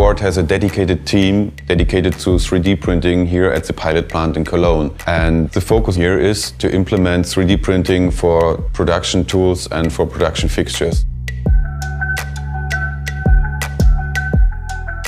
Cord has a dedicated team dedicated to 3D printing here at the pilot plant in Cologne. And the focus here is to implement 3D printing for production tools and for production fixtures.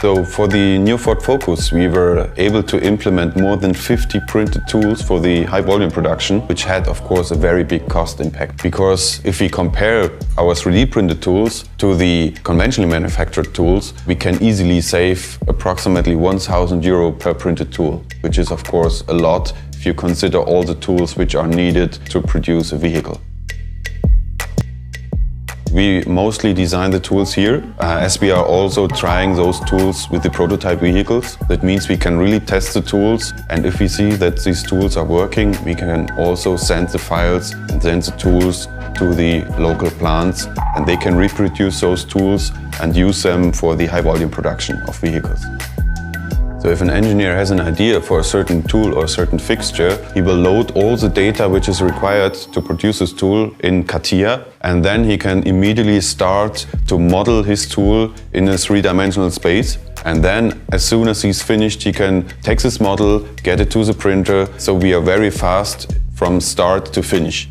So for the new Ford Focus, we were able to implement more than 50 printed tools for the high volume production, which had, of course, a very big cost impact. Because if we compare our 3D printed tools to the conventionally manufactured tools, we can easily save approximately €1,000 per printed tool, which is, of course, a lot if you consider all the tools which are needed to produce a vehicle. We mostly design the tools here, as we are also trying those tools with the prototype vehicles. That means we can really test the tools, and if we see that these tools are working, we can also send the files and send the tools to the local plants, and they can reproduce those tools and use them for the high volume production of vehicles. So if an engineer has an idea for a certain tool or a certain fixture, he will load all the data which is required to produce his tool in CATIA, and then he can immediately start to model his tool in a three-dimensional space. And then, as soon as he's finished, he can take this model, get it to the printer, so we are very fast from start to finish.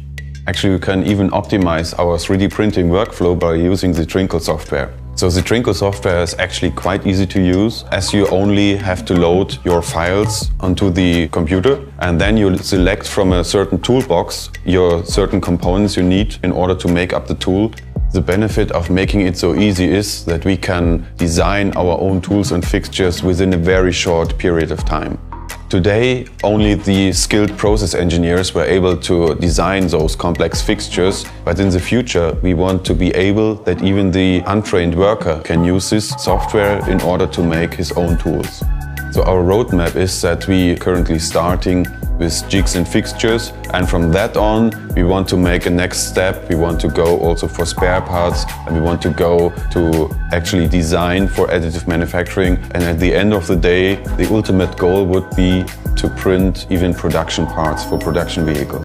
Actually, we can even optimize our 3D printing workflow by using the Twinkle software. So the Twinkle software is actually quite easy to use, as you only have to load your files onto the computer, and then you select from a certain toolbox your certain components you need in order to make up the tool. The benefit of making it so easy is that we can design our own tools and fixtures within a very short period of time. Today, only the skilled process engineers were able to design those complex fixtures, but in the future we want to be able that even the untrained worker can use this software in order to make his own tools. So our roadmap is that we are currently starting with jigs and fixtures, and from that on we want to make a next step. We want to go also for spare parts, and we want to go to actually design for additive manufacturing, and at the end of the day the ultimate goal would be to print even production parts for production vehicles.